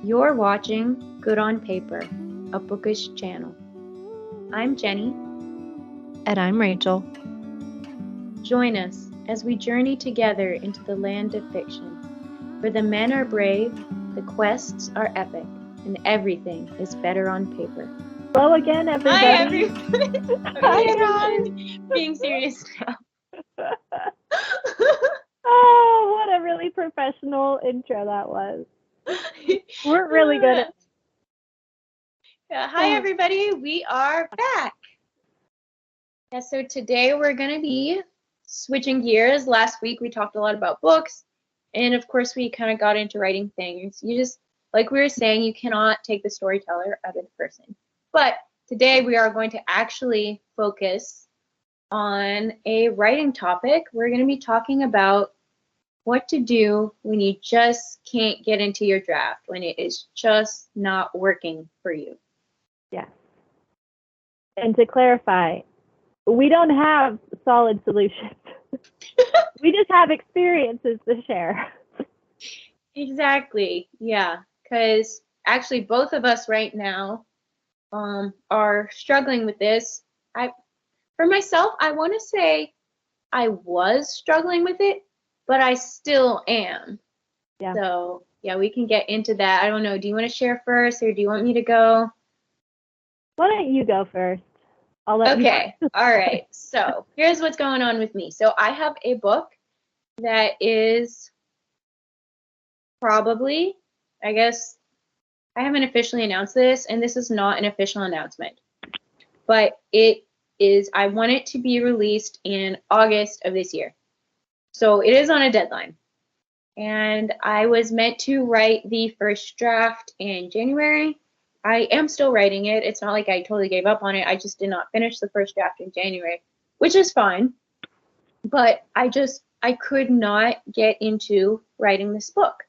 You're watching Good on Paper, a bookish channel. I'm Jenny. And I'm Rachel. Join us as we journey together into the land of fiction, where the men are brave, the quests are epic, and everything is better on paper. Hello again, everybody. Hi, everybody. Hi, guys. Being serious now. Oh, what a really professional intro that was. We're really good at. Yeah, hi, everybody. We are back. Yeah, so today we're going to be switching gears. Last week we talked a lot about books, and of course we kind of got into writing things. You just, like we were saying, you cannot take the storyteller out of the person. But today we are going to actually focus on a writing topic. We're going to be talking about what to do when you just can't get into your draft, when it is just not working for you. Yeah. And to clarify, we don't have solid solutions. We just have experiences to share. Exactly. Yeah. Because actually both of us right now are struggling with this. For myself, I want to say I was struggling with it, but I still am. Yeah. So, yeah, we can get into that. I don't know. Do you want to share first, or do you want me to go? Why don't you go first? I'll let you. Okay. All right. So, here's what's going on with me. So, I have a book that is probably, I guess, I haven't officially announced this, and this is not an official announcement, but it is, I want it to be released in August of this year. So it is on a deadline. And I was meant to write the first draft in January. I am still writing it. It's not like I totally gave up on it. I just did not finish the first draft in January, which is fine. But I could not get into writing this book.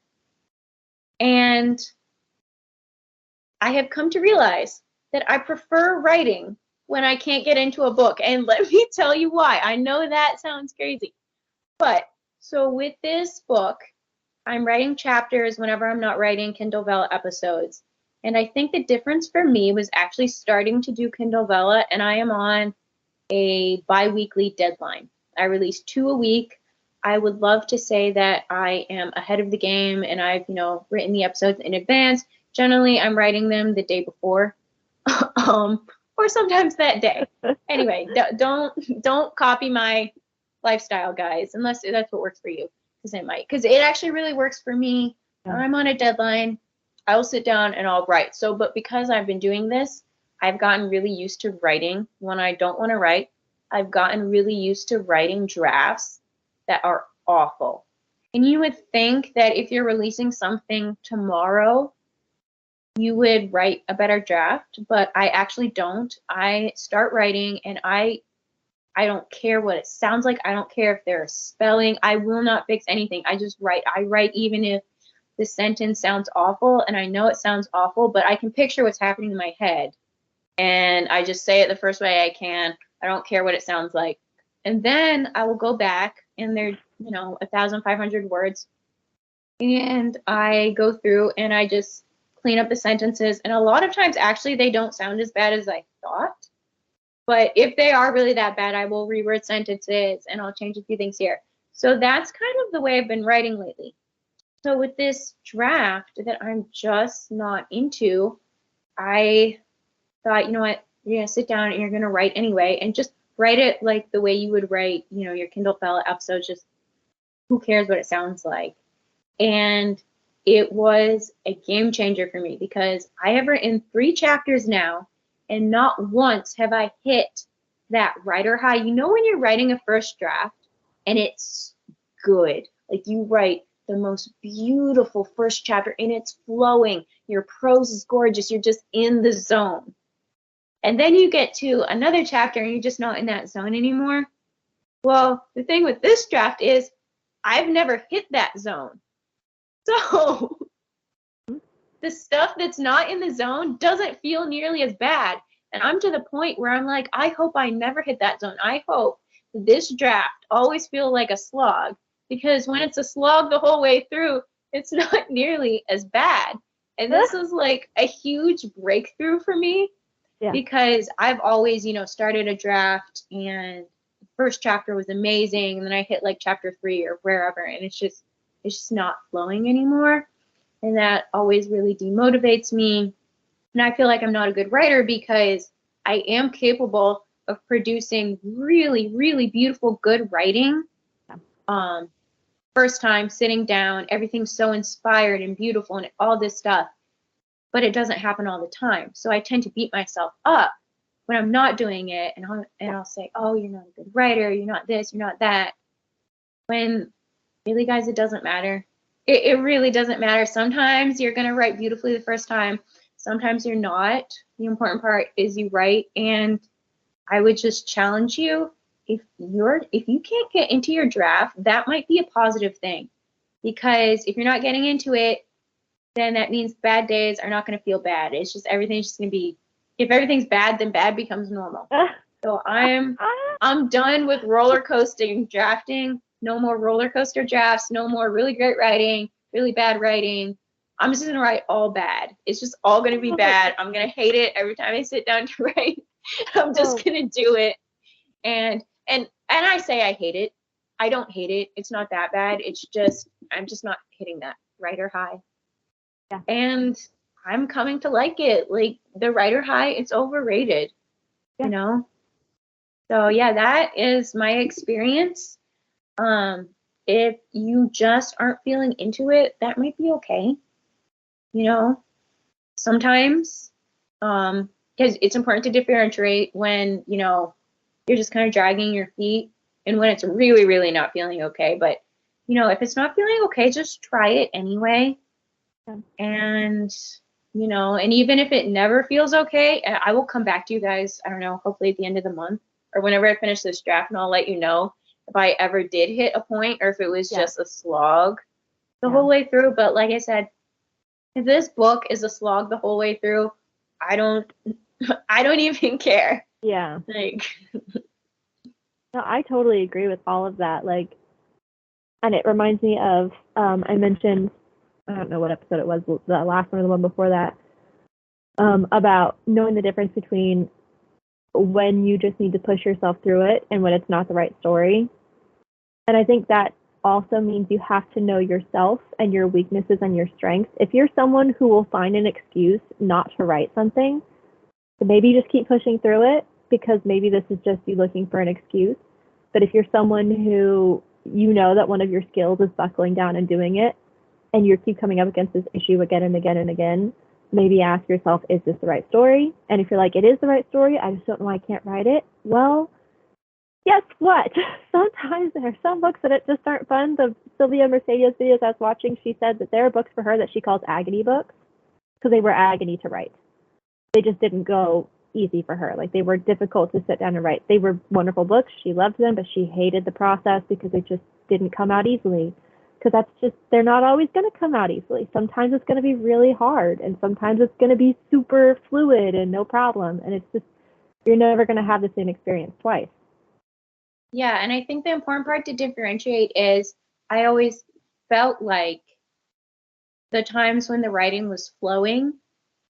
And I have come to realize that I prefer writing when I can't get into a book. And let me tell you why. I know that sounds crazy. But so with this book, I'm writing chapters whenever I'm not writing Kindle Vella episodes. And I think the difference for me was actually starting to do Kindle Vella, and I am on a bi-weekly deadline. I release 2 a week. I would love to say that I am ahead of the game and I've, written the episodes in advance. Generally, I'm writing them the day before, or sometimes that day. Anyway, don't copy my lifestyle, guys, unless that's what works for you, because it actually really works for me. Yeah. I'm on a deadline. I will sit down and I'll write. But because I've been doing this, I've gotten really used to writing when I don't want to write. I've gotten really used to writing drafts that are awful. And you would think that if you're releasing something tomorrow, you would write a better draft, but I actually don't. I start writing and I don't care what it sounds like. I don't care if there's spelling. I will not fix anything. I just write. I write even if the sentence sounds awful, and I know it sounds awful, but I can picture what's happening in my head. And I just say it the first way I can. I don't care what it sounds like. And then I will go back, and they're, 1,500 words. And I go through and I just clean up the sentences. And a lot of times, actually, they don't sound as bad as I thought. But if they are really that bad, I will reword sentences and I'll change a few things here. So that's kind of the way I've been writing lately. So with this draft that I'm just not into, I thought, you know what, you're going to sit down and you're going to write anyway, and just write it like the way you would write, your Kindle Fella episodes. Just who cares what it sounds like? And it was a game changer for me because I have written 3 chapters now, and not once have I hit that writer high. When you're writing a first draft and it's good, like you write the most beautiful first chapter and it's flowing, your prose is gorgeous, you're just in the zone. And then you get to another chapter and you're just not in that zone anymore. Well, the thing with this draft is I've never hit that zone. So the stuff that's not in the zone doesn't feel nearly as bad. And I'm to the point where I'm like, I hope I never hit that zone. I hope this draft always feels like a slog, because when it's a slog the whole way through, it's not nearly as bad. And this was like a huge breakthrough for me because I've always, started a draft and the first chapter was amazing. And then I hit like chapter 3 or wherever. And it's just not flowing anymore. And that always really demotivates me. And I feel like I'm not a good writer because I am capable of producing really, really beautiful, good writing. First time sitting down, everything's so inspired and beautiful and all this stuff, but it doesn't happen all the time. So I tend to beat myself up when I'm not doing it, and I'll say, oh, you're not a good writer, you're not this, you're not that. When really, guys, it doesn't matter. It really doesn't matter. Sometimes you're going to write beautifully the first time. Sometimes you're not. The important part is you write, and I would just challenge you, if you can't get into your draft, that might be a positive thing. Because if you're not getting into it, then that means bad days are not going to feel bad. It's just everything's just going to be, if everything's bad, then bad becomes normal. So I'm done with roller coasting drafting. No more roller coaster drafts, no more really great writing, really bad writing. I'm just going to write all bad. It's just all going to be bad. I'm going to hate it every time I sit down to write. I'm just going to do it. And I say I hate it. I don't hate it. It's not that bad. It's just, I'm just not hitting that writer high. Yeah. And I'm coming to like it. Like the writer high, it's overrated, So yeah, that is my experience. If you just aren't feeling into it, that might be okay. Sometimes, because it's important to differentiate when, you're just kind of dragging your feet and when it's really, really not feeling okay. But, if it's not feeling okay, just try it anyway. Yeah. And, and even if it never feels okay, I will come back to you guys, I don't know, hopefully at the end of the month or whenever I finish this draft, and I'll let you know if I ever did hit a point or if it was just a slog the whole way through. But like I said, if this book is a slog the whole way through, I don't even care. Yeah. Like, no, I totally agree with all of that. Like, and it reminds me of, I mentioned, I don't know what episode it was, the last one or the one before that, about knowing the difference between when you just need to push yourself through it and when it's not the right story. And I think that also means you have to know yourself and your weaknesses and your strengths. If you're someone who will find an excuse not to write something, so maybe just keep pushing through it because maybe this is just you looking for an excuse. But if you're someone who that one of your skills is buckling down and doing it, and you keep coming up against this issue again and again and again, maybe ask yourself, is this the right story? And if you're like, it is the right story, I just don't know why I can't write it. Well, guess what? Sometimes there are some books that just aren't fun. The Sylvia Mercedes videos I was watching, she said that there are books for her that she calls agony books because they were agony to write. They just didn't go easy for her. Like they were difficult to sit down and write. They were wonderful books. She loved them, but she hated the process because they just didn't come out easily. Because they're not always going to come out easily. Sometimes it's going to be really hard, and sometimes it's going to be super fluid and no problem. And it's just, you're never going to have the same experience twice. Yeah, and I think the important part to differentiate is I always felt like the times when the writing was flowing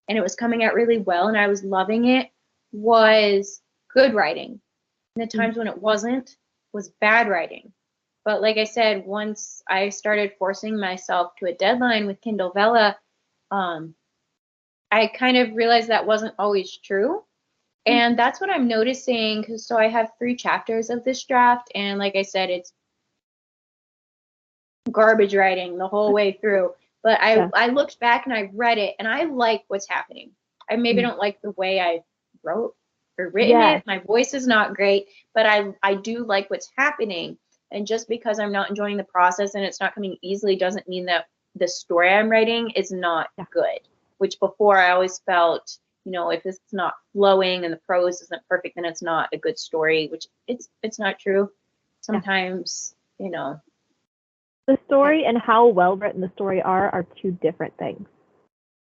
and it was coming out really well and I was loving it was good writing. And the times when it wasn't was bad writing. But like I said, once I started forcing myself to a deadline with Kindle Vella, I kind of realized that wasn't always true. And that's what I'm noticing. So I have 3 chapters of this draft. And like I said, it's garbage writing the whole way through. But I looked back and I read it and I like what's happening. I maybe don't like the way I wrote or written it. My voice is not great, but I do like what's happening. And just because I'm not enjoying the process and it's not coming easily doesn't mean that the story I'm writing is not good. Which before I always felt, if it's not flowing and the prose isn't perfect, then it's not a good story, which it's not true. Sometimes, The story and how well written the story are 2 different things.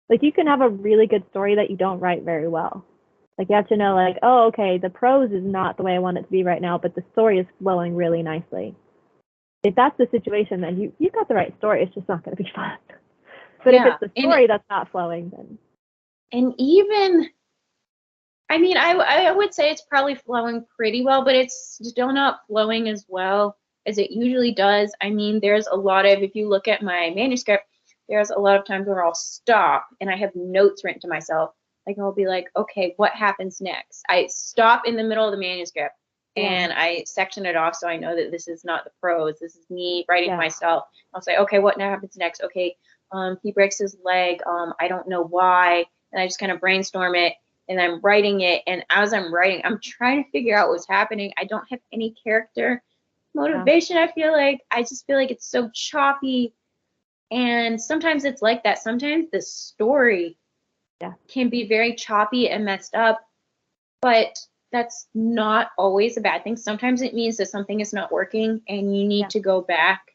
Like you can have a really good story that you don't write very well. Like you have to know like, oh, okay, the prose is not the way I want it to be right now, but the story is flowing really nicely. If that's the situation, then you've got the right story. It's just not going to be fun. But if Yeah. it's the story that's not flowing, then And even, I mean, I would say it's probably flowing pretty well, but it's still not flowing as well as it usually does. I mean, there's a lot of, if you look at my manuscript, there's a lot of times where I'll stop and I have notes written to myself. Like I'll be like, okay, what happens next? I stop in the middle of the manuscript and I section it off so I know that this is not the prose. This is me writing myself. I'll say, okay, what now happens next? Okay, he breaks his leg. I don't know why. And I just kind of brainstorm it. And I'm writing it, and as I'm writing, I'm trying to figure out what's happening. I don't have any character motivation. I just feel like it's so choppy, and sometimes it's like that. Sometimes the story can be very choppy and messed up, but that's not always a bad thing. Sometimes it means that something is not working, and you need to go back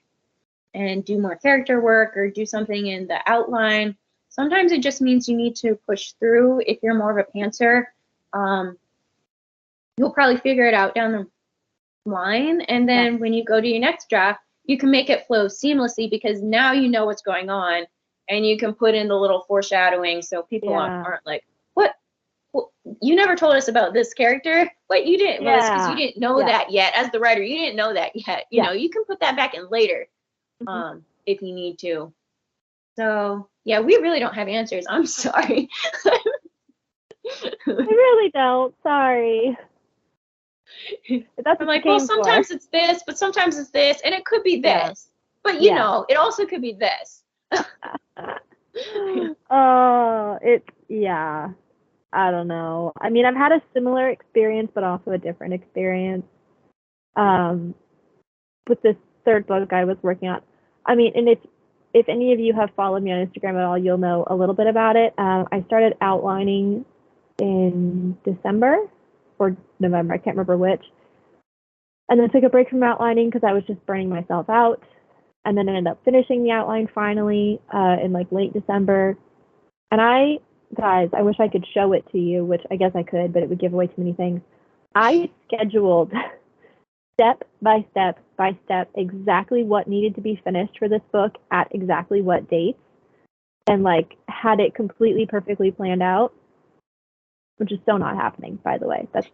and do more character work or do something in the outline. Sometimes it just means you need to push through. If you're more of a pantser, you'll probably figure it out down the line. And then when you go to your next draft, you can make it flow seamlessly because now you know what's going on and you can put in the little foreshadowing so people aren't like, what? Well, you never told us about this character. Wait, you didn't. Well, it's because you didn't know that yet. As the writer, you didn't know that yet. You know, you can put that back in later if you need to. So, yeah, we really don't have answers. I'm sorry. I really don't. Sorry. I'm like, well, sometimes it's this, but sometimes it's this, and it could be this. But, you know, it also could be this. I don't know. I mean, I've had a similar experience, but also a different experience with this third book I was working on. I mean, and if any of you have followed me on Instagram at all, you'll know a little bit about it. I started outlining in December or November, I can't remember which. And then took a break from outlining because I was just burning myself out. And then ended up finishing the outline finally in like late December. And guys, I wish I could show it to you, which I guess I could, but it would give away too many things. I scheduled step by step by step exactly what needed to be finished for this book at exactly what dates, and like had it completely perfectly planned out, which is still not happening, by the way. That's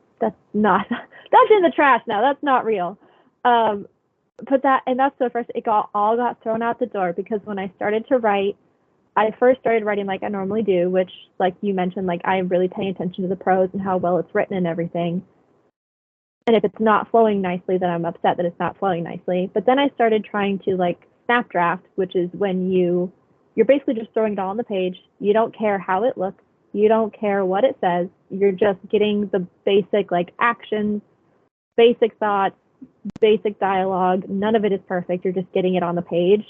not that's in the trash now. That's not real. But that's so first it all got thrown out the door because when I started to write, I first started writing like I normally do, which like you mentioned, like I'm really paying attention to the prose and how well it's written and everything. And if it's not flowing nicely, then I'm upset that it's not flowing nicely. But then I started trying to like snap draft, which is when you're basically just throwing it all on the page. You don't care how it looks. You don't care what it says. You're just getting the basic like actions, basic thoughts, basic dialogue. None of it is perfect. You're just getting it on the page,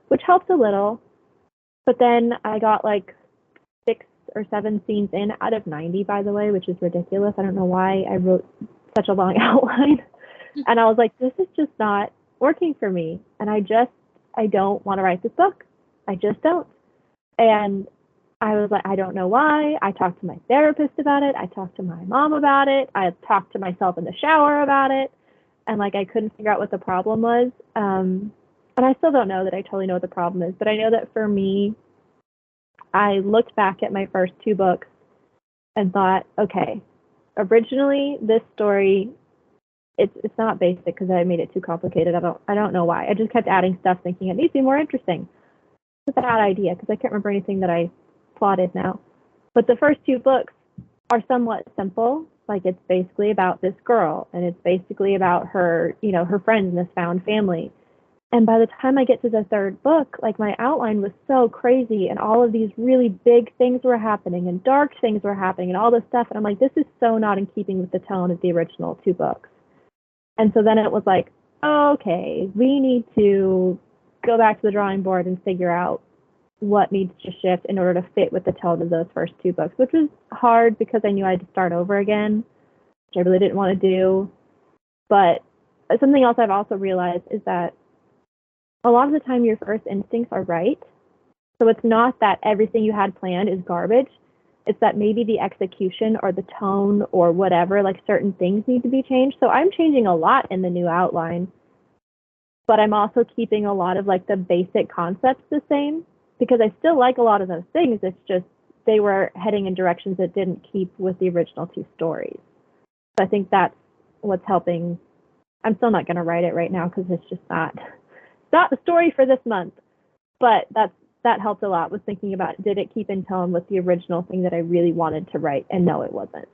which helps a little. But then I got like 6 or 7 scenes in out of 90, by the way, which is ridiculous. I don't know why I wrote such a long outline. And I was like, this is just not working for me. And I don't want to write this book. I just don't. And I was like, I don't know why. I talked to my therapist about it. I talked to my mom about it. I talked to myself in the shower about it. And like, I couldn't figure out what the problem was. And I still don't know that I totally know what the problem is. But I know that for me, I looked back at my first 2 books and thought, okay, originally this story, it's not basic because I made it too complicated. I don't know why. I just kept adding stuff thinking it needs to be more interesting. It's a bad idea because I can't remember anything that I plotted now. But the first 2 books are somewhat simple. Like it's basically about this girl and it's basically about her, you know, her friends and this found family. And by the time I get to the 3rd book, like my outline was so crazy and all of these really big things were happening and dark things were happening and all this stuff. And I'm like, this is so not in keeping with the tone of the original 2 books. And so then it was like, okay, we need to go back to the drawing board and figure out what needs to shift in order to fit with the tone of those first 2 books, which was hard because I knew I had to start over again, which I really didn't want to do. But something else I've also realized is that a lot of the time your first instincts are right. So it's not that everything you had planned is garbage. It's that maybe the execution or the tone or whatever, like certain things need to be changed. So I'm changing a lot in the new outline, but I'm also keeping a lot of like the basic concepts the same. because I still like a lot of those things. It's just they were heading in directions that didn't keep with the original 2 stories. So I think that's what's helping. I'm still not going to write it right now because it's just not the story for this month. But that helped a lot, was thinking about, did it keep in tone with the original thing that I really wanted to write? And no, it wasn't.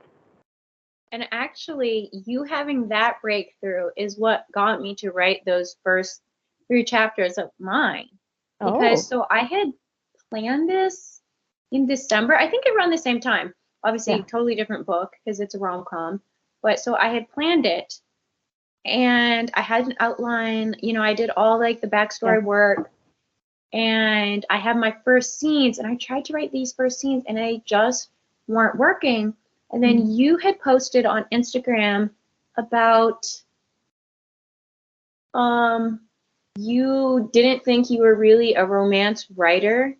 And actually, you having that breakthrough is what got me to write those first 3 chapters of mine. Because so I had planned this in December, I think around the same time. Obviously, totally different book because it's a rom-com. But so I had planned it, and I had an outline. I did all like the backstory work, and I had my first scenes, and I tried to write these first scenes, and they just weren't working. And then you had posted on Instagram about you didn't think you were really a romance writer,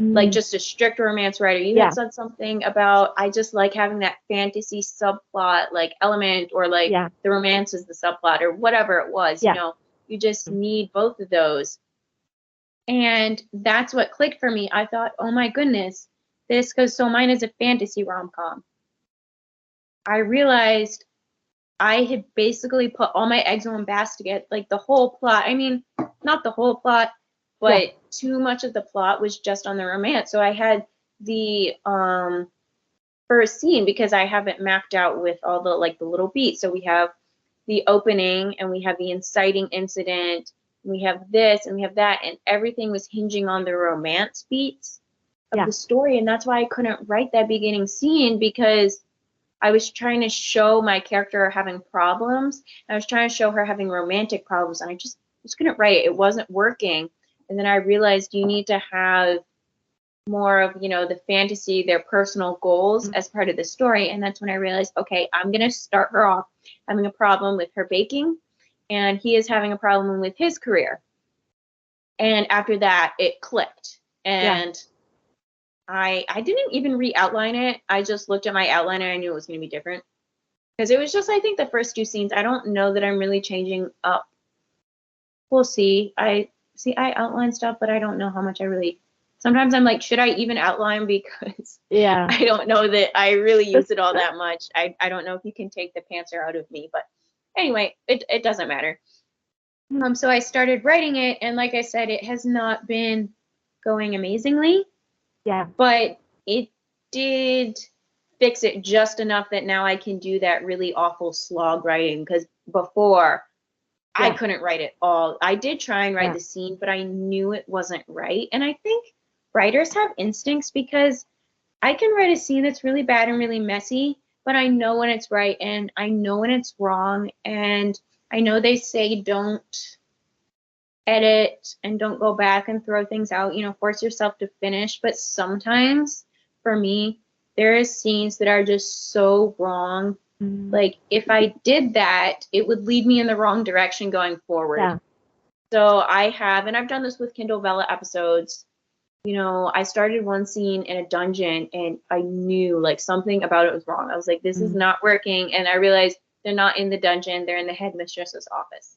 like just a strict romance writer. You had said something about, I just like having that fantasy subplot like element, or like the romance is the subplot, or whatever it was. You just need both of those. And that's what clicked for me. I thought, oh my goodness, because so mine is a fantasy rom-com. I realized I had basically put all my eggs in one basket, like the whole plot. I mean, not the whole plot, but too much of the plot was just on the romance. So I had the first scene, because I have it mapped out with all the the little beats. So we have the opening, and we have the inciting incident, and we have this, and we have that, and everything was hinging on the romance beats of the story. And that's why I couldn't write that beginning scene, because I was trying to show my character having problems. I was trying to show her having romantic problems, and I just couldn't write it. It wasn't working. And then I realized you need to have more of, the fantasy, their personal goals as part of the story. And that's when I realized, okay, I'm going to start her off having a problem with her baking, and he is having a problem with his career. And after that, it clicked. And I didn't even re-outline it. I just looked at my outline and I knew it was going to be different. Because it was just, I think, the first 2 scenes. I don't know that I'm really changing up. We'll see. I outline stuff, but I don't know how much I really. Sometimes I'm like, should I even outline? Because I don't know that I really use it all that much. I don't know if you can take the pantser out of me. But anyway, it doesn't matter. So I started writing it, and like I said, it has not been going amazingly. But it did fix it just enough that now I can do that really awful slog writing, because before I couldn't write it all. I did try and write the scene, but I knew it wasn't right. And I think writers have instincts, because I can write a scene that's really bad and really messy, but I know when it's right and I know when it's wrong. And I know they say don't edit and don't go back and throw things out, force yourself to finish. But sometimes for me, there is scenes that are just so wrong. Like if I did that, it would lead me in the wrong direction going forward. So I've done this with Kindle Vella episodes. I started one scene in a dungeon, and I knew like something about it was wrong. I was like, this is not working. And I realized they're not in the dungeon. They're in the headmistress's office.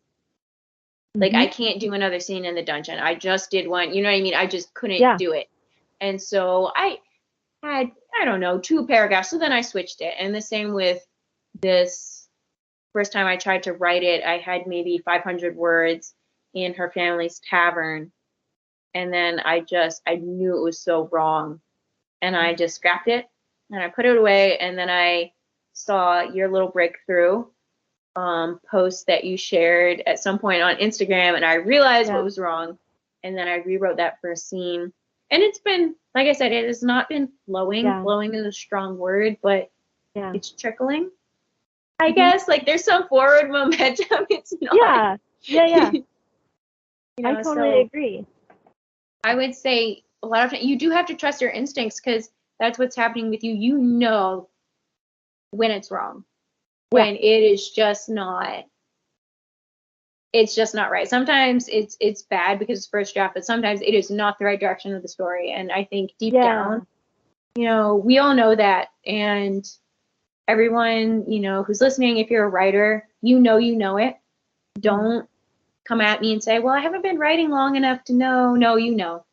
Like, I can't do another scene in the dungeon. I just did one. You know what I mean? I just couldn't do it. And so I had, 2 paragraphs. So then I switched it. And the same with this. First time I tried to write it, I had maybe 500 words in her family's tavern. And then I knew it was so wrong. And I just scrapped it, and I put it away. And then I saw your little breakthrough post that you shared at some point on Instagram, and I realized what was wrong, and then I rewrote that first scene. And it's been, like I said, it has not been flowing. Flowing is a strong word, but it's trickling, I guess. Like, there's some forward momentum. It's not. I totally agree. I would say a lot of times you do have to trust your instincts, because that's what's happening with you. You know when it's wrong. When it is just not, it's just not right. Sometimes it's bad because it's first draft, but sometimes it is not the right direction of the story. And I think deep down, we all know that. And everyone, who's listening, if you're a writer, you know it. Don't come at me and say, well, I haven't been writing long enough to know. No,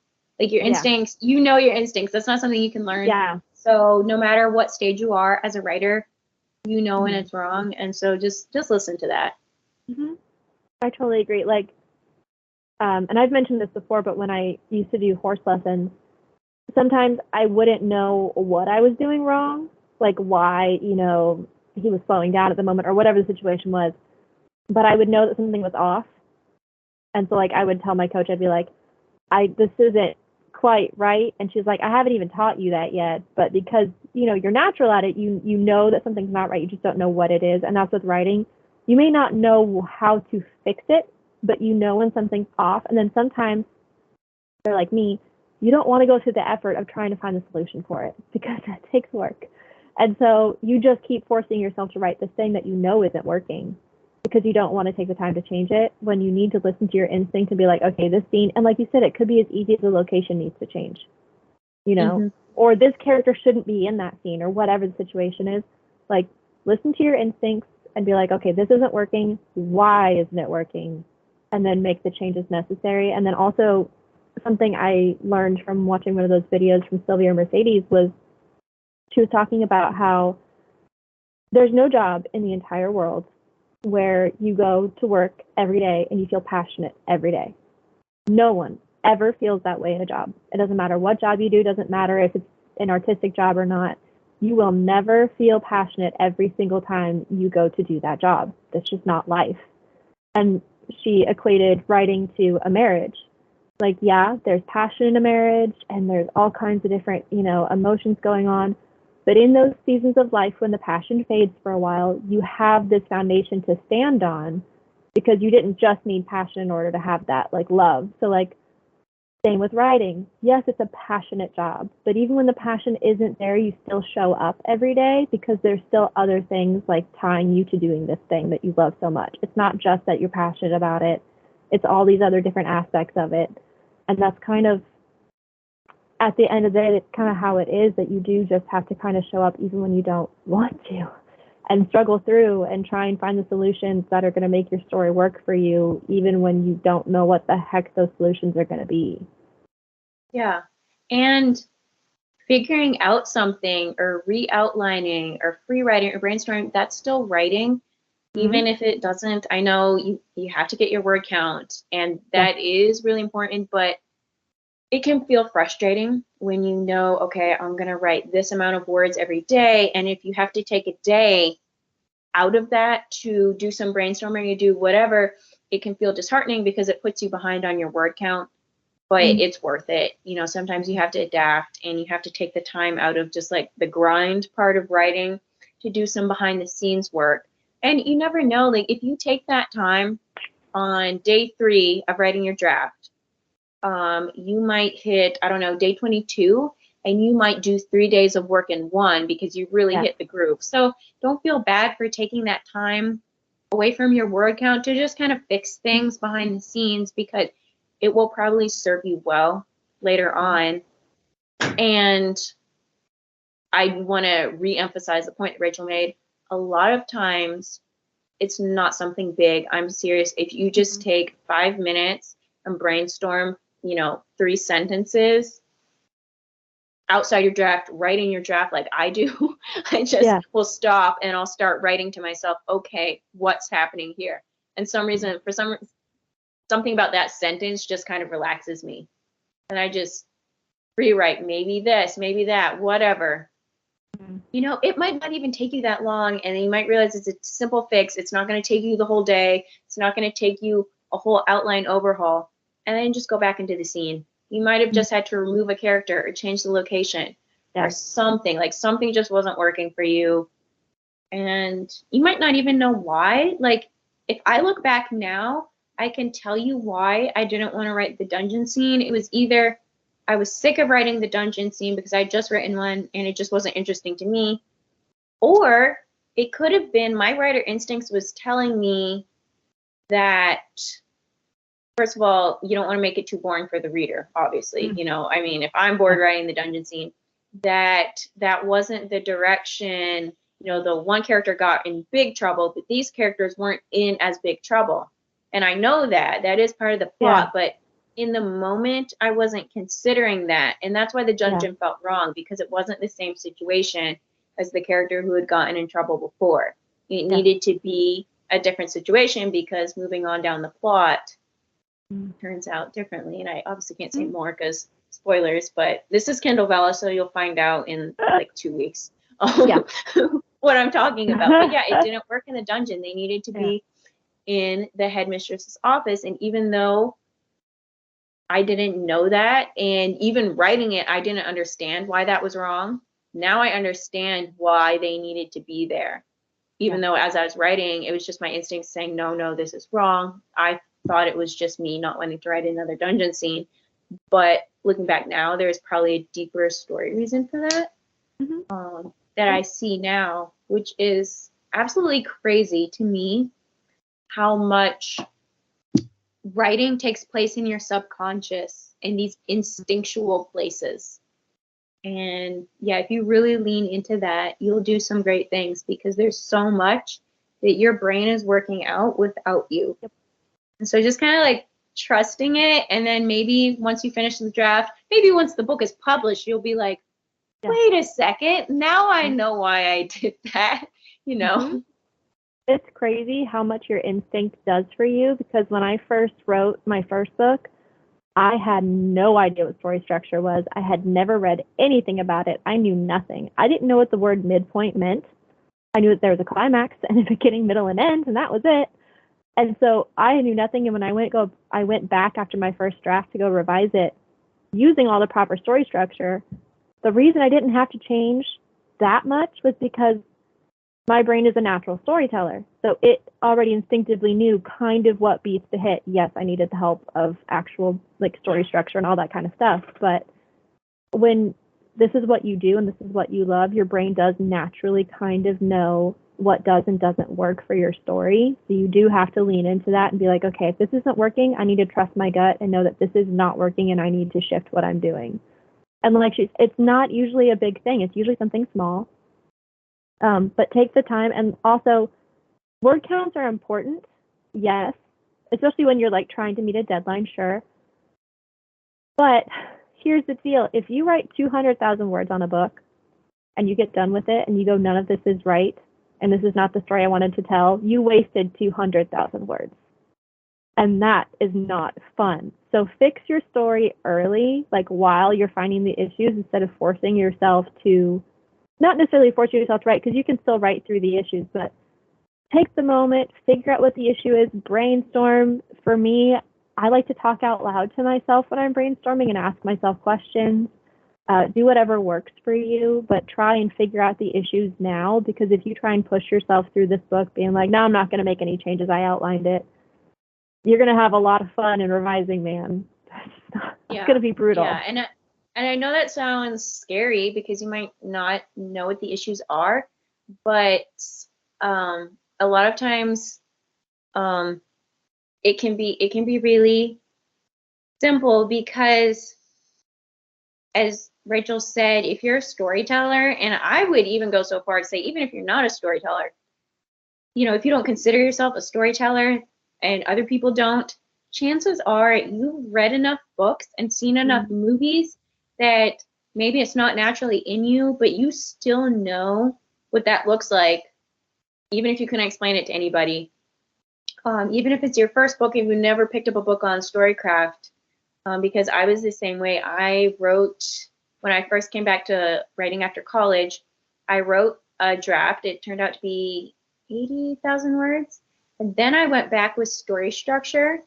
Like your instincts, you know your instincts. That's not something you can learn. Yeah. So no matter what stage you are as a writer, you know when it's wrong. And so just listen to that. Mm-hmm. I totally agree. Like, and I've mentioned this before, but when I used to do horse lessons, sometimes I wouldn't know what I was doing wrong, like why, you know, he was slowing down at the moment or whatever the situation was, but I would know that something was off. And so like I would tell my coach, I'd be like, this isn't quite right. And she's like, I haven't even taught you that yet, but because, you know, you're natural at it, you know that something's not right. You just don't know what it is. And that's with writing. You may not know how to fix it, but you know when something's off. And then sometimes they're like me, you don't want to go through the effort of trying to find the solution for it because that takes work. And so you just keep forcing yourself to write this thing that you know isn't working because you don't want to take the time to change it when you need to listen to your instinct and be like, okay, this scene, and like you said, it could be as easy as the location needs to change, you know, or this character shouldn't be in that scene or whatever the situation is. Like, listen to your instincts and be like, okay, this isn't working. Why isn't it working? And then make the changes necessary. And then also, something I learned from watching one of those videos from Sylvia Mercedes was she was talking about how there's no job in the entire world where you go to work every day and you feel passionate every day. No one ever feels that way in a job. It doesn't matter what job you do, doesn't matter if it's an artistic job or not. You will never feel passionate every single time you go to do that job. That's just not life. And she equated writing to a marriage. Like, yeah, there's passion in a marriage and there's all kinds of different, you know, emotions going on. But in those seasons of life when the passion fades for a while, you have this foundation to stand on because you didn't just need passion in order to have that, like, love. So, like, same with writing. Yes, it's a passionate job, but even when the passion isn't there, you still show up every day because there's still other things like tying you to doing this thing that you love so much. It's not just that you're passionate about it. It's all these other different aspects of it. And that's kind of, at the end of the day, it's kind of how it is, that you do just have to kind of show up even when you don't want to and struggle through and try and find the solutions that are going to make your story work for you, even when you don't know what the heck those solutions are going to be. Yeah. And figuring out something or re-outlining or free writing or brainstorming, that's still writing. Even if it doesn't, I know you have to get your word count, and that is really important, but it can feel frustrating when you know, okay, I'm going to write this amount of words every day. And if you have to take a day out of that to do some brainstorming or do whatever, it can feel disheartening because it puts you behind on your word count, but it's worth it. You know, sometimes you have to adapt and you have to take the time out of just like the grind part of writing to do some behind the scenes work. And you never know, like if you take that time on day 3 of writing your draft, you might hit, I don't know, day 22, and you might do 3 days of work in one because you really hit the groove. So don't feel bad for taking that time away from your word count to just kind of fix things behind the scenes, because it will probably serve you well later on. And I want to re-emphasize the point that Rachel made. A lot of times it's not something big. I'm serious. If you just take 5 minutes and brainstorm, you know, 3 sentences outside your draft, writing your draft like I do, I just will stop and I'll start writing to myself, okay, what's happening here? And something about that sentence just kind of relaxes me. And I just rewrite, maybe this, maybe that, whatever. You know, it might not even take you that long, and you might realize it's a simple fix. It's not going to take you the whole day. It's not going to take you a whole outline overhaul. And then just go back into the scene. You might have just had to remove a character or change the location or something. Like something just wasn't working for you. And you might not even know why. Like, if I look back now, I can tell you why I didn't want to write the dungeon scene. It was either I was sick of writing the dungeon scene because I'd just written one and it just wasn't interesting to me. Or it could have been my writer instincts was telling me that, first of all, you don't want to make it too boring for the reader, obviously. You know, I mean, if I'm bored writing the dungeon scene, that wasn't the direction. You know, the one character got in big trouble, but these characters weren't in as big trouble. And I know that is part of the plot, but in the moment, I wasn't considering that. And that's why the dungeon felt wrong, because it wasn't the same situation as the character who had gotten in trouble before. It needed to be a different situation because moving on down the plot turns out differently. And I obviously can't say more because spoilers, but this is Kindle Vella, so you'll find out in like 2 weeks what I'm talking about. But yeah, it didn't work in the dungeon. They needed to be in the headmistress's office. And even though I didn't know that, and even writing it, I didn't understand why that was wrong. Now I understand why they needed to be there. Even though as I was writing, it was just my instincts saying, no, this is wrong. I thought it was just me not wanting to write another dungeon scene. But looking back now, there's probably a deeper story reason for that that I see now, which is absolutely crazy to me how much writing takes place in your subconscious in these instinctual places. And yeah, if you really lean into that, you'll do some great things because there's so much that your brain is working out without you. And so just kind of like trusting it. And then maybe once you finish the draft, maybe once the book is published, you'll be like, wait a second, now I know why I did that, you know? It's crazy how much your instinct does for you, because when I first wrote my first book, I had no idea what story structure was. I had never read anything about it. I knew nothing. I didn't know what the word midpoint meant. I knew that there was a climax and a beginning, middle, and end, and that was it. And so I knew nothing. And when I went back after my first draft to go revise it, using all the proper story structure, the reason I didn't have to change that much was because my brain is a natural storyteller. So it already instinctively knew kind of what beats to hit. Yes, I needed the help of actual like story structure and all that kind of stuff. But when this is what you do and this is what you love, your brain does naturally kind of know what does and doesn't work for your story. So you do have to lean into that and be like, okay, if this isn't working, I need to trust my gut and know that this is not working and I need to shift what I'm doing. And like it's not usually a big thing. It's usually something small. But take the time. And also, word counts are important, yes, especially when you're like trying to meet a deadline, sure. But here's the deal. If you write 200,000 words on a book and you get done with it and you go, none of this is right, and this is not the story I wanted to tell, you wasted 200,000 words. And that is not fun. So fix your story early, like while you're finding the issues, instead of forcing yourself to, not necessarily force yourself to write, because you can still write through the issues, but take the moment, figure out what the issue is, brainstorm. For me, I like to talk out loud to myself when I'm brainstorming and ask myself questions. Do whatever works for you, but try and figure out the issues now, because if you try and push yourself through this book being like, no, I'm not going to make any changes, I outlined it, you're going to have a lot of fun in revising, man. It's going to be brutal. Yeah, and I know that sounds scary because you might not know what the issues are, but a lot of times it can be really simple, because as Rachel said, if you're a storyteller, and I would even go so far as to say, even if you're not a storyteller, you know, if you don't consider yourself a storyteller and other people don't, chances are you've read enough books and seen enough movies that maybe it's not naturally in you, but you still know what that looks like, even if you couldn't explain it to anybody. Even if it's your first book and you never picked up a book on storycraft, because I was the same way. I wrote, when I first came back to writing after college, I wrote a draft. It turned out to be 80,000 words. And then I went back with story structure,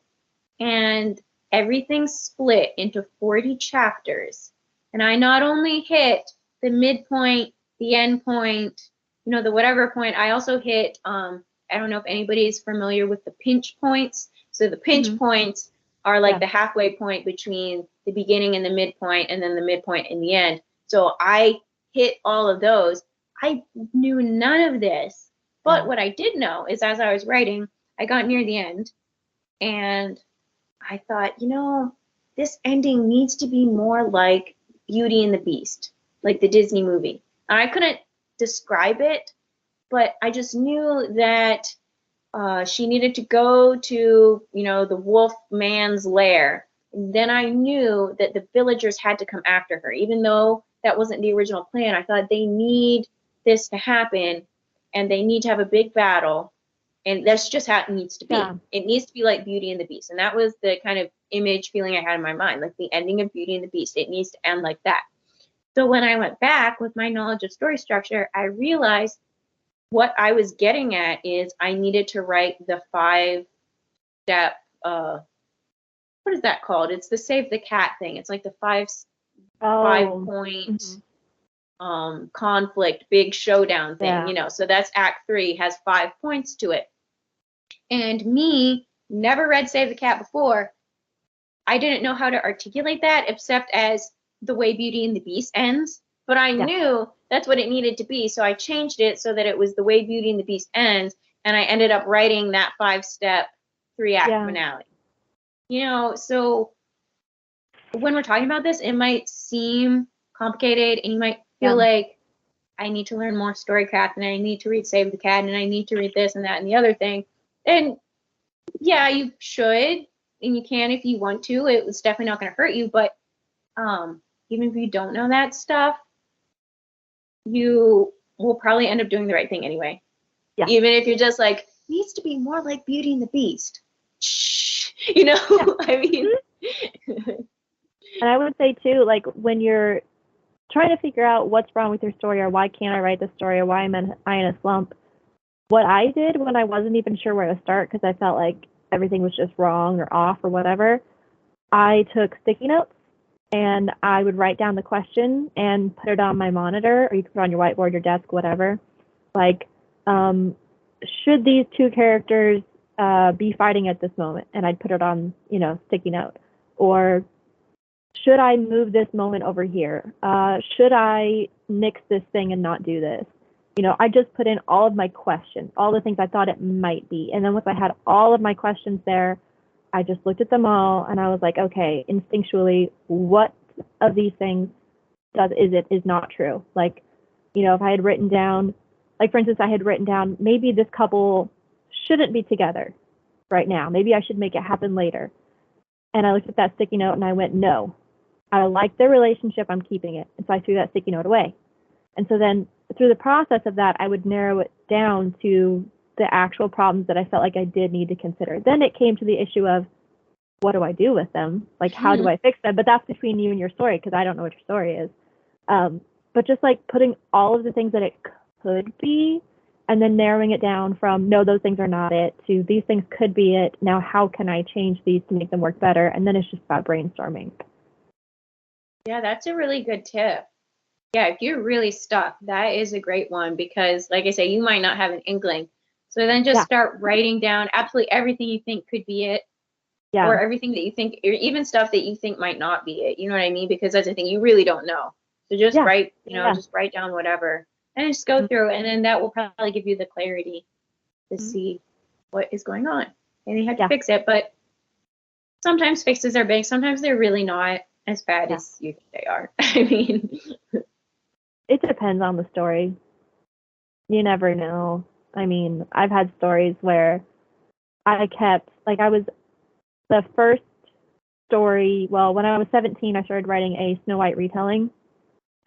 and everything split into 40 chapters. And I not only hit the midpoint, the end point, you know, the whatever point, I also hit, I don't know if anybody's familiar with the pinch points. So the pinch points are like the halfway point between the beginning and the midpoint, and then the midpoint and the end. So I hit all of those. I knew none of this. But what I did know is, as I was writing, I got near the end and I thought, you know, this ending needs to be more like Beauty and the Beast, like the Disney movie. And I couldn't describe it, but I just knew that she needed to go to, you know, the wolf man's lair, then I knew that the villagers had to come after her. Even though that wasn't the original plan, I thought they need this to happen and they need to have a big battle. And that's just how it needs to be. Yeah. It needs to be like Beauty and the Beast. And that was the kind of image feeling I had in my mind, like the ending of Beauty and the Beast. It needs to end like that. So when I went back with my knowledge of story structure, I realized what I was getting at is I needed to write the 5-step, what is that called? It's the save the cat thing. It's like the 5-point conflict, big showdown thing, you know. So that's Act 3, has 5 points to it. And me, never read Save the Cat before, I didn't know how to articulate that except as the way Beauty and the Beast ends. But I knew that's what it needed to be, so I changed it so that it was the way Beauty and the Beast ends, and I ended up writing that 5-step, 3-act finale. You know, so when we're talking about this, it might seem complicated, and you might feel like I need to learn more storycraft, and I need to read Save the Cat, and I need to read this and that and the other thing. And yeah, you should, and you can if you want to. It's definitely not going to hurt you, but even if you don't know that stuff, you will probably end up doing the right thing anyway. Yeah. Even if you're just like, needs to be more like Beauty and the Beast. Shh. You know, I mean. And I would say too, like when you're trying to figure out what's wrong with your story or why can't I write this story or why am I in a slump, what I did when I wasn't even sure where to start because I felt like everything was just wrong or off or whatever, I took sticky notes and I would write down the question and put it on my monitor, or you could put it on your whiteboard, your desk, whatever. Like, should these two characters be fighting at this moment? And I'd put it on, sticky note. Or should I move this moment over here? Should I nix this thing and not do this? I just put in all of my questions, all the things I thought it might be. And then once I had all of my questions there, I just looked at them all and I was like, okay, instinctually, what of these things is not true? Like, if I had written down, like for instance, I had written down, maybe this couple shouldn't be together right now. Maybe I should make it happen later. And I looked at that sticky note and I went, no, I like their relationship, I'm keeping it. And so I threw that sticky note away. And so then through the process of that, I would narrow it down to the actual problems that I felt like I did need to consider. Then it came to the issue of, what do I do with them? Like, how do I fix them? But that's between you and your story, because I don't know what your story is. But just like putting all of the things that it could be, and then narrowing it down from, no, those things are not it, to these things could be it. Now, how can I change these to make them work better? And then it's just about brainstorming. Yeah, that's a really good tip. Yeah, if you're really stuck, that is a great one because, like I say, you might not have an inkling. So then just start writing down absolutely everything you think could be it. Yeah. Or everything that you think, or even stuff that you think might not be it. You know what I mean? Because that's the thing, you really don't know. So just write, just write down whatever and just go through it. And then that will probably give you the clarity to see what is going on. And you have to fix it. But sometimes fixes are big. Sometimes they're really not as bad as you think they are. I mean, it depends on the story. You never know. I mean, I've had stories where I kept, like I was, the first story, well, when I was 17, I started writing a Snow White retelling,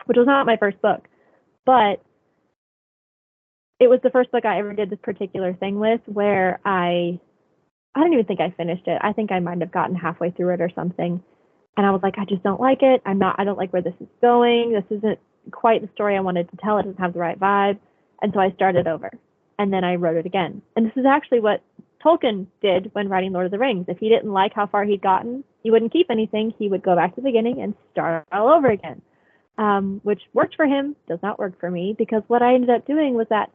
which was not my first book, but it was the first book I ever did this particular thing with, where I don't even think I finished it. I think I might have gotten halfway through it or something. And I was like, I just don't like it. I don't like where this is going. This isn't quite the story I wanted to tell. It doesn't have the right vibe. And so I started over. And then I wrote it again. And this is actually what Tolkien did when writing Lord of the Rings. If he didn't like how far he'd gotten, he wouldn't keep anything. He would go back to the beginning and start all over again, which worked for him, does not work for me, because what I ended up doing was that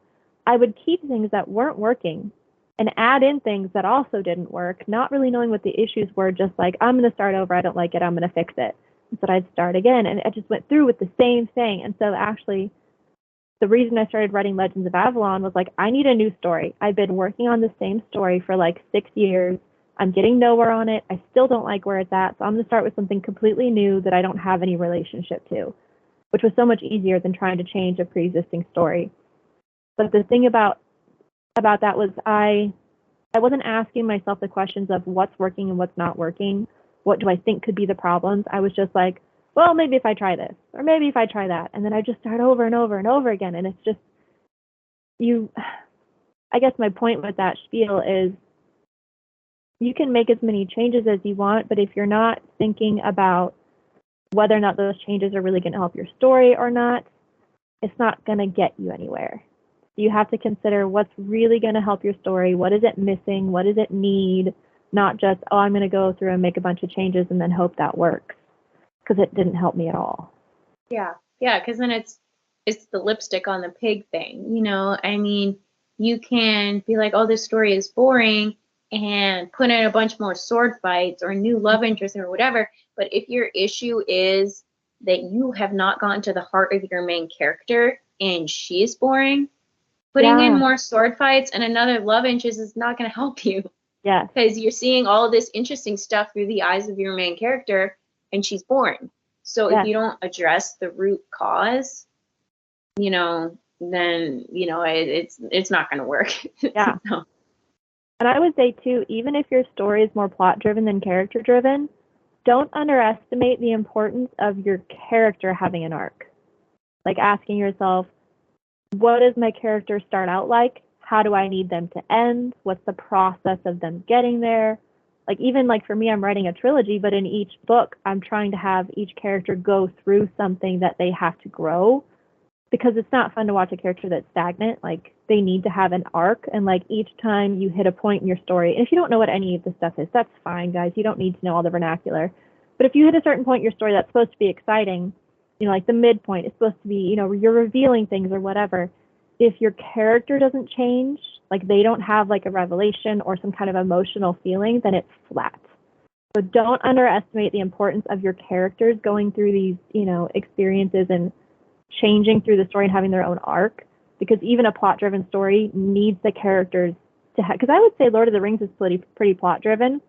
I would keep things that weren't working and add in things that also didn't work, not really knowing what the issues were, just like, I'm going to start over, I don't like it, I'm going to fix it. And so I'd start again, and I just went through with the same thing. And so actually, the reason I started writing Legends of Avalon was like, I need a new story. I've been working on the same story for like 6 years. I'm getting nowhere on it. I still don't like where it's at. So I'm going to start with something completely new that I don't have any relationship to, which was so much easier than trying to change a pre-existing story. But the thing about that was I wasn't asking myself the questions of what's working and what's not working. what do I think could be the problems. I was just like, well, maybe if I try this, or maybe if I try that. And then I just start over and over and over again. And it's just, I guess my point with that spiel is you can make as many changes as you want, but if you're not thinking about whether or not those changes are really going to help your story or not, it's not going to get you anywhere. You have to consider what's really going to help your story. What is it missing? What does it need? Not just, oh, I'm going to go through and make a bunch of changes and then hope that works, because it didn't help me at all. Yeah, because then it's the lipstick on the pig thing, you know? I mean, you can be like, oh, this story is boring, and put in a bunch more sword fights or new love interest or whatever. But if your issue is that you have not gotten to the heart of your main character and she's boring, putting in more sword fights and another love interest is not going to help you. Yeah. Because you're seeing all this interesting stuff through the eyes of your main character and she's boring. So if you don't address the root cause, you know, then, you know, it's not going to work. Yeah. So. And I would say, too, even if your story is more plot-driven than character-driven, don't underestimate the importance of your character having an arc. Like asking yourself, what does my character start out like? How do I need them to end? What's the process of them getting there? Like, even like for me, I'm writing a trilogy, but in each book, I'm trying to have each character go through something that they have to grow, because it's not fun to watch a character that's stagnant. Like, they need to have an arc, and like each time you hit a point in your story, and if you don't know what any of this stuff is, that's fine, guys. You don't need to know all the vernacular. But if you hit a certain point in your story that's supposed to be exciting, you know, like the midpoint is supposed to be, you know, you're revealing things or whatever. If your character doesn't change, like they don't have like a revelation or some kind of emotional feeling, then it's flat. So don't underestimate the importance of your characters going through these, you know, experiences and changing through the story and having their own arc, because even a plot-driven story needs the characters to have, because I would say Lord of the Rings is pretty plot-driven,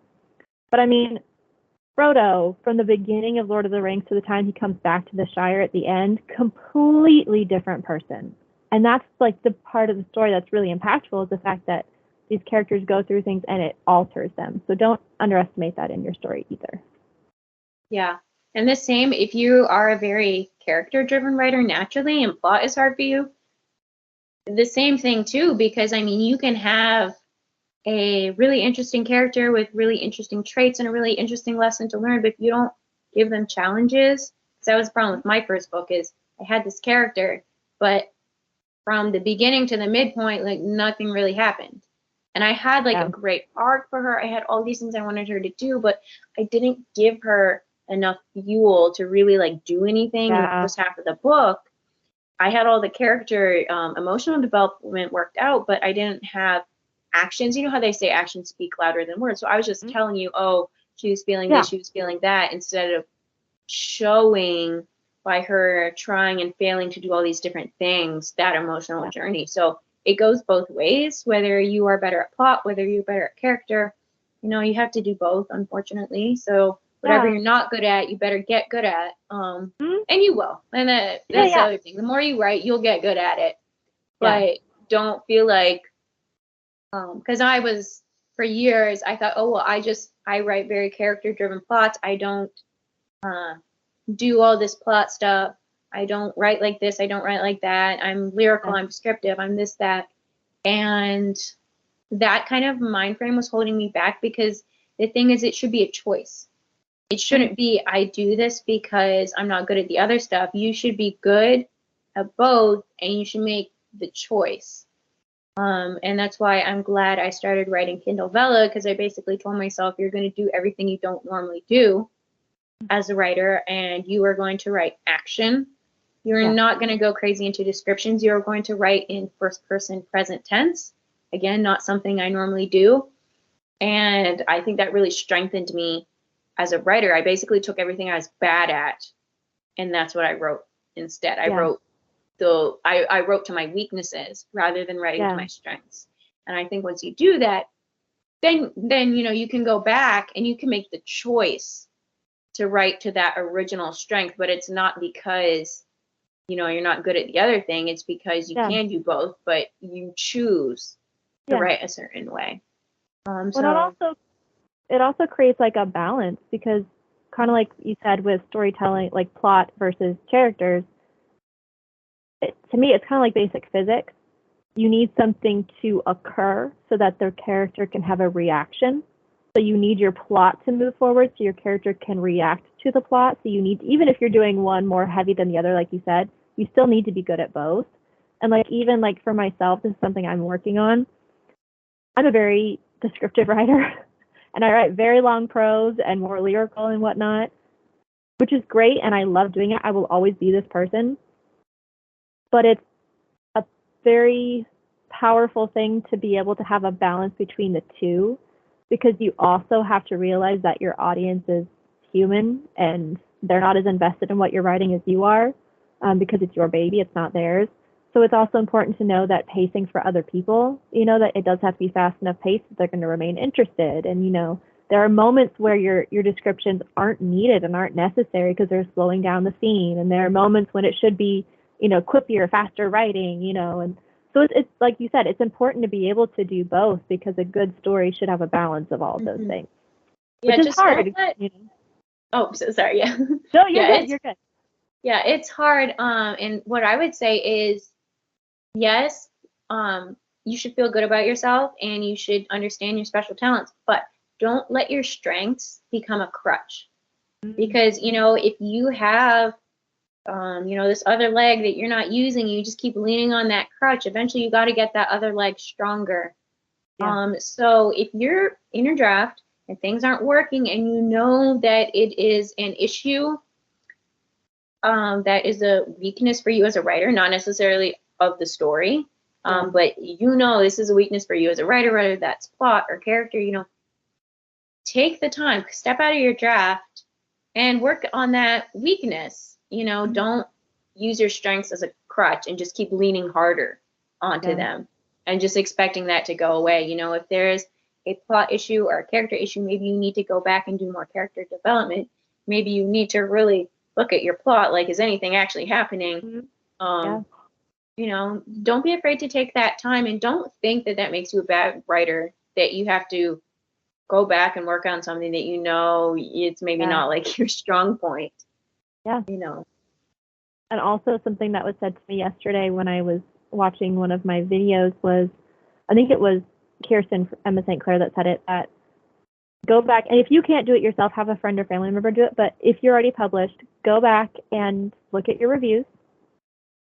but I mean, Frodo, from the beginning of Lord of the Rings to the time he comes back to the Shire at the end, completely different person. And that's like the part of the story that's really impactful, is the fact that these characters go through things and it alters them. So don't underestimate that in your story either. Yeah. And the same, if you are a very character-driven writer naturally and plot is hard for you, the same thing too, because I mean, you can have a really interesting character with really interesting traits and a really interesting lesson to learn, but if you don't give them challenges, because that was the problem with my first book, is I had this character, but from the beginning to the midpoint, like nothing really happened. And I had like a great arc for her. I had all these things I wanted her to do, but I didn't give her enough fuel to really like do anything in the first half of the book. I had all the character emotional development worked out, but I didn't have actions. You know how they say actions speak louder than words. So I was just telling you, oh, she was feeling this, she was feeling that, instead of showing by her trying and failing to do all these different things that emotional journey. So it goes both ways, whether you are better at plot, whether you're better at character. You know, you have to do both, unfortunately. So whatever you're not good at, you better get good at. And you will. And that's the other thing. The more you write, you'll get good at it. But don't feel like, because I was, for years, I thought, oh, well, I write very character-driven plots. I don't do all this plot stuff. I don't write like this. I don't write like that. I'm lyrical. I'm descriptive. I'm this, that. And that kind of mind frame was holding me back, because the thing is, it should be a choice. It shouldn't be, I do this because I'm not good at the other stuff. You should be good at both, and you should make the choice. And that's why I'm glad I started writing Kindle Vella, because I basically told myself, you're going to do everything you don't normally do as a writer, and you are going to write action. You're not going to go crazy into descriptions. You're going to write in first person present tense. Again, not something I normally do. And I think that really strengthened me as a writer. I basically took everything I was bad at, and that's what I wrote instead. I wrote I wrote to my weaknesses rather than writing to my strengths. And I think once you do that, then you know, you can go back and you can make the choice to write to that original strength. But it's not because, you know, you're not good at the other thing. It's because you can do both, but you choose to write a certain way. Well, it also creates like a balance, because kind of like you said with storytelling, like plot versus characters, to me, it's kind of like basic physics. You need something to occur so that their character can have a reaction. So you need your plot to move forward so your character can react to the plot. So you need, even if you're doing one more heavy than the other, like you said, you still need to be good at both. And like, even like for myself, this is something I'm working on. I'm a very descriptive writer and I write very long prose and more lyrical and whatnot, which is great. And I love doing it. I will always be this person. But it's a very powerful thing to be able to have a balance between the two, because you also have to realize that your audience is human and they're not as invested in what you're writing as you are, because it's your baby, it's not theirs. So it's also important to know that pacing for other people, that it does have to be fast enough paced that they're going to remain interested. And, there are moments where your descriptions aren't needed and aren't necessary because they're slowing down the scene. And there are moments when it should be, quippier, faster writing, and so it's like you said, it's important to be able to do both, because a good story should have a balance of all of those things. Yeah, which is hard. Oh, so sorry. Yeah. No, you're good. Yeah, it's hard. And what I would say is, yes, you should feel good about yourself and you should understand your special talents, but don't let your strengths become a crutch. Because, if you have, this other leg that you're not using, you just keep leaning on that crutch, eventually you got to get that other leg stronger. Yeah. So if you're in a draft and things aren't working and you know that it is an issue, that is a weakness for you as a writer, not necessarily of the story, but this is a weakness for you as a writer, whether that's plot or character, take the time, step out of your draft and work on that weakness. Don't use your strengths as a crutch and just keep leaning harder onto them and just expecting that to go away. If there's a plot issue or a character issue, maybe you need to go back and do more character development. Maybe you need to really look at your plot, like, is anything actually happening? Don't be afraid to take that time, and don't think that makes you a bad writer, that you have to go back and work on something that it's maybe not like your strong point. Yeah. And also something that was said to me yesterday when I was watching one of my videos was, I think it was Kirsten Emma St. Clair that said it, that go back, and if you can't do it yourself, have a friend or family member do it, but if you're already published, go back and look at your reviews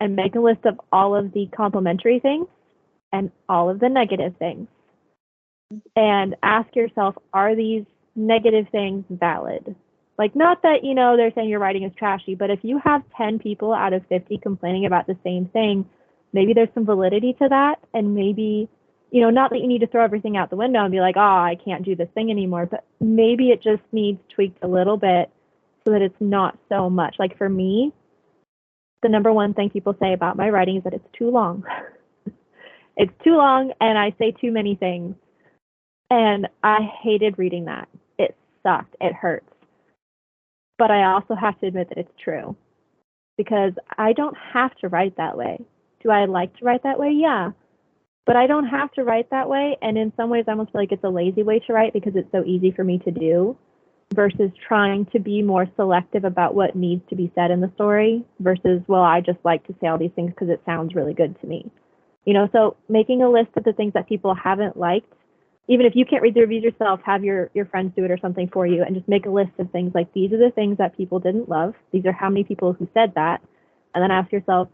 and make a list of all of the complimentary things and all of the negative things. And ask yourself, are these negative things valid? Like, not that, they're saying your writing is trashy, but if you have 10 people out of 50 complaining about the same thing, maybe there's some validity to that. And maybe, not that you need to throw everything out the window and be like, oh, I can't do this thing anymore, but maybe it just needs tweaked a little bit so that it's not so much. Like, for me, the number one thing people say about my writing is that it's too long. It's too long and I say too many things. And I hated reading that. It sucked. It hurts. But I also have to admit that it's true, because I don't have to write that way. Do I like to write that way? Yeah. But I don't have to write that way. And in some ways, I almost feel like it's a lazy way to write, because it's so easy for me to do, versus trying to be more selective about what needs to be said in the story versus, well, I just like to say all these things because it sounds really good to me. So making a list of the things that people haven't liked, even if you can't read the reviews yourself, have your friends do it or something for you, and just make a list of things like, these are the things that people didn't love. These are how many people who said that. And then ask yourself,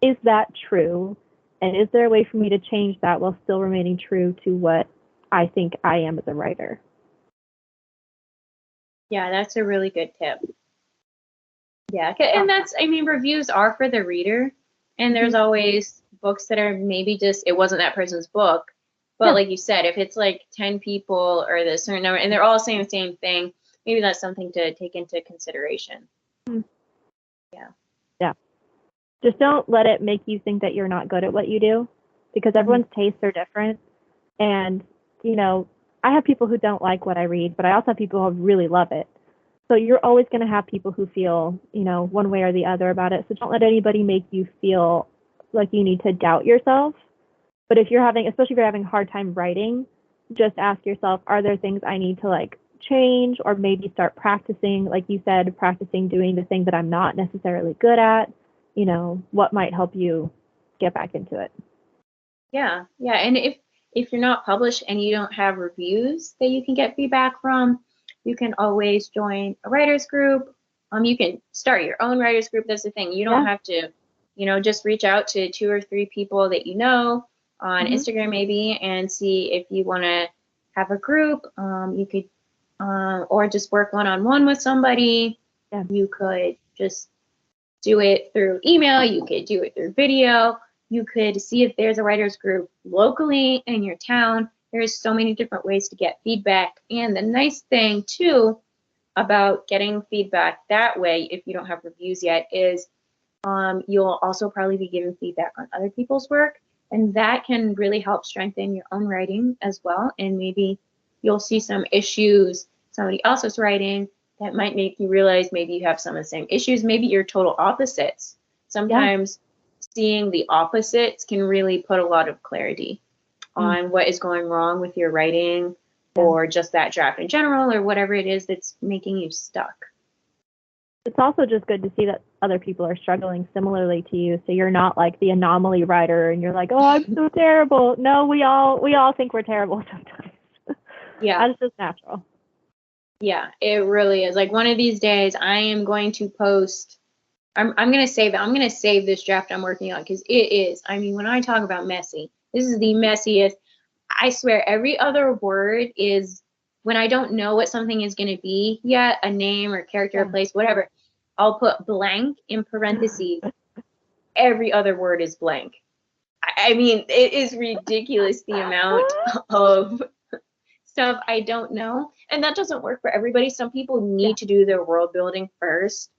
is that true? And is there a way for me to change that while still remaining true to what I think I am as a writer? Yeah, that's a really good tip. Yeah, and reviews are for the reader. And there's always books that are maybe just, it wasn't that person's book. But like you said, if it's like 10 people or the certain number and they're all saying the same thing, maybe that's something to take into consideration. Yeah. Just don't let it make you think that you're not good at what you do, because everyone's tastes are different. And, I have people who don't like what I read, but I also have people who really love it. So you're always going to have people who feel, one way or the other about it. So don't let anybody make you feel like you need to doubt yourself. But if you're having, especially if you're having a hard time writing, just ask yourself, are there things I need to like change, or maybe start practicing, like you said, practicing doing the thing that I'm not necessarily good at? What might help you get back into it? Yeah, yeah. And if you're not published and you don't have reviews that you can get feedback from, you can always join a writers group. You can start your own writers group. That's the thing. You don't Yeah. have to, just reach out to 2 or 3 people that you know on Mhm. Instagram maybe and see if you want to have a group. You could, or just work one-on-one with somebody. Yeah. You could just do it through email. You could do it through video. You could see if there's a writers group locally in your town. There's so many different ways to get feedback. And the nice thing too about getting feedback that way, if you don't have reviews yet, is you'll also probably be giving feedback on other people's work. And that can really help strengthen your own writing as well. And maybe you'll see some issues somebody else is writing that might make you realize maybe you have some of the same issues. Maybe you're total opposites. Sometimes seeing the opposites can really put a lot of clarity on what is going wrong with your writing or just that draft in general or whatever it is that's making you stuck. It's also just good to see that other people are struggling similarly to you, so you're not like the anomaly writer and you're like, oh, I'm so terrible. No, we all think we're terrible sometimes. Yeah. That's just natural. Yeah, it really is. Like one of these days I am going to post, I'm going to save it. I'm going to save this draft I'm working on because it is, I mean, when I talk about messy, this is the messiest. I swear every other word is, when I don't know what something is going to be yet, a name or character or place, whatever, I'll put blank in parentheses. Every other word is blank. I mean, it is ridiculous the amount of stuff I don't know. And that doesn't work for everybody. Some people need to do their world building first.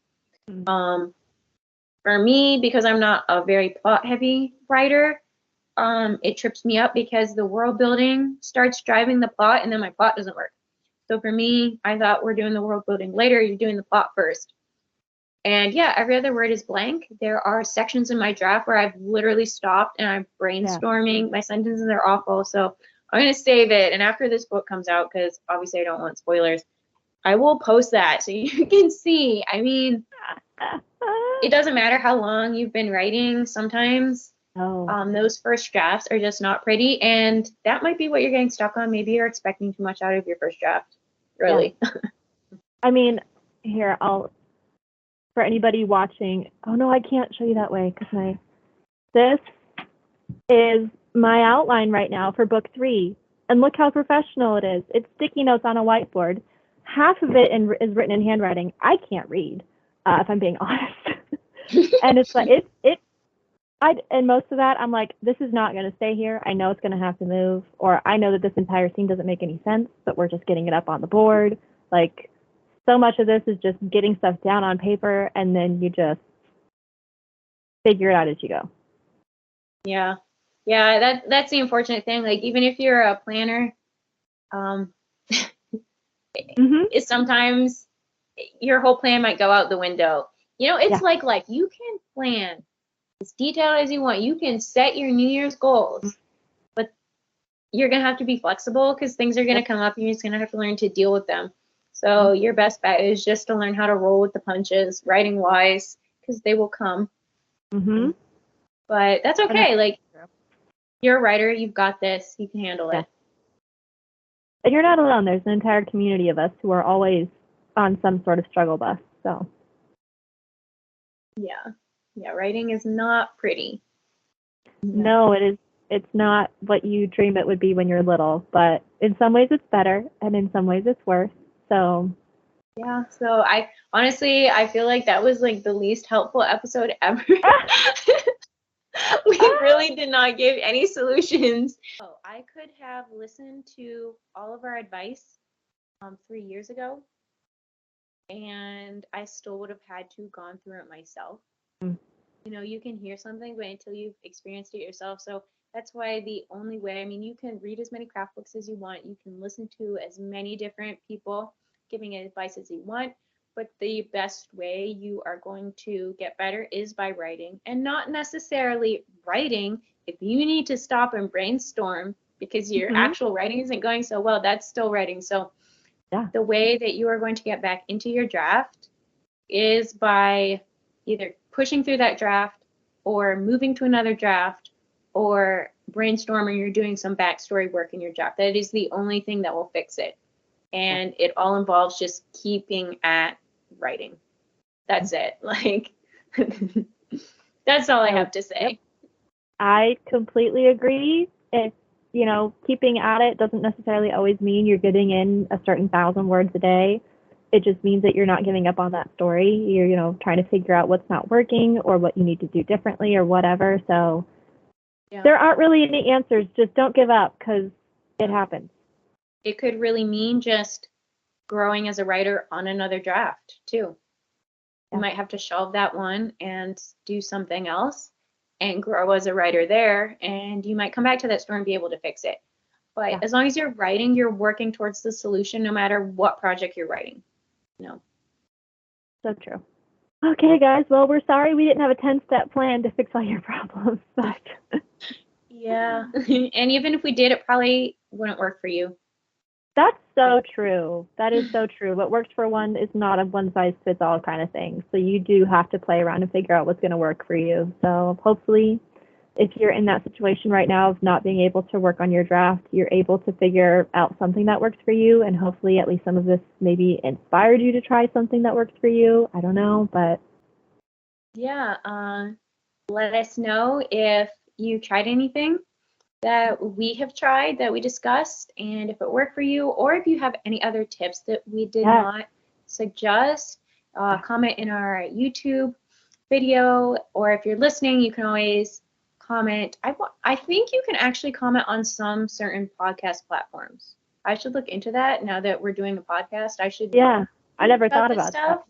For me, because I'm not a very plot heavy writer, it trips me up because the world building starts driving the plot and then my plot doesn't work. So for me, I thought we're doing the world building later, you're doing the plot first. And yeah, every other word is blank. There are sections in my draft where I've literally stopped and I'm brainstorming. My sentences are awful. So I'm going to save it. And after this book comes out, because obviously I don't want spoilers, I will post that so you can see. I mean, it doesn't matter how long you've been writing. Sometimes those first drafts are just not pretty. And that might be what you're getting stuck on. Maybe you're expecting too much out of your first draft. Really. Yeah. I mean, here, for anybody watching, oh no, I can't show you that way because this is my outline right now for book 3. And look how professional it is. It's sticky notes on a whiteboard. Half of it is written in handwriting. I can't read, if I'm being honest. And it's like, and most of that, I'm like, this is not going to stay here. I know it's going to have to move. Or I know that this entire scene doesn't make any sense, but we're just getting it up on the board. Like, so much of this is just getting stuff down on paper, and then you just figure it out as you go. Yeah. Yeah, that's the unfortunate thing. Like, even if you're a planner, it's sometimes your whole plan might go out the window. It's like you can plan as detailed as you want. You can set your New Year's goals, but you're going to have to be flexible because things are going to come up and you're just going to have to learn to deal with them. So your best bet is just to learn how to roll with the punches, writing wise, because they will come. But that's okay. Like, you're a writer. You've got this. You can handle it. And you're not alone. There's an entire community of us who are always on some sort of struggle bus. So. Yeah, writing is not pretty. No, it is. It's not what you dream it would be when you're little, but in some ways it's better, and in some ways it's worse. So. Yeah. So I feel like that was like the least helpful episode ever. We really did not give any solutions. Oh, I could have listened to all of our advice 3 years ago, and I still would have had to gone through it myself. You can hear something, but until you've experienced it yourself. So that's why the only way, I mean, you can read as many craft books as you want. You can listen to as many different people giving advice as you want. But the best way you are going to get better is by writing, and not necessarily writing. If you need to stop and brainstorm because your Mhm. actual writing isn't going so well. That's still writing. So Yeah. the way that you are going to get back into your draft is by either pushing through that draft or moving to another draft or brainstorming or doing some backstory work in your draft. That is the only thing that will fix it. And it all involves just keeping at writing. That's it. Like, that's all I have to say. Yep. I completely agree. If, keeping at it doesn't necessarily always mean you're getting in a certain 1,000 words a day. It just means that you're not giving up on that story. You're, trying to figure out what's not working or what you need to do differently or whatever. So there aren't really any answers. Just don't give up because it happens. It could really mean just growing as a writer on another draft too. You might have to shelve that one and do something else and grow as a writer there, and you might come back to that story and be able to fix it. But as long as you're writing, you're working towards the solution no matter what project you're writing. So true. Okay, guys. Well, we're sorry we didn't have a 10-step plan to fix all your problems, but yeah. And even if we did, it probably wouldn't work for you. That's so true. That is so true. What works for one is not a one-size-fits-all kind of thing. So you do have to play around and figure out what's going to work for you. So hopefully, if you're in that situation right now of not being able to work on your draft, you're able to figure out something that works for you. And hopefully, at least some of this maybe inspired you to try something that works for you. I don't know, but yeah. Let us know if you tried anything that we have tried, that we discussed, and if it worked for you, or if you have any other tips that we did not suggest. Comment in our YouTube video, or if you're listening, you can always comment. I think you can actually comment on some certain podcast platforms. I should look into that now that we're doing a podcast. I should. Yeah, I never thought about that.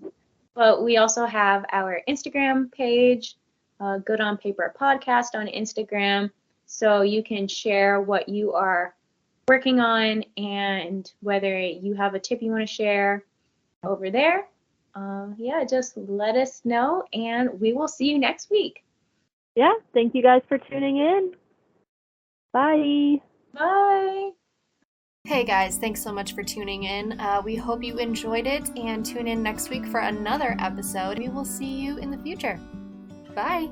But we also have our Instagram page, Good on Paper Podcast on Instagram. So you can share what you are working on and whether you have a tip you want to share over there. Just let us know, and we will see you next week. Yeah, thank you guys for tuning in. Bye. Bye. Hey guys, thanks so much for tuning in. We hope you enjoyed it, and tune in next week for another episode. We will see you in the future. Bye.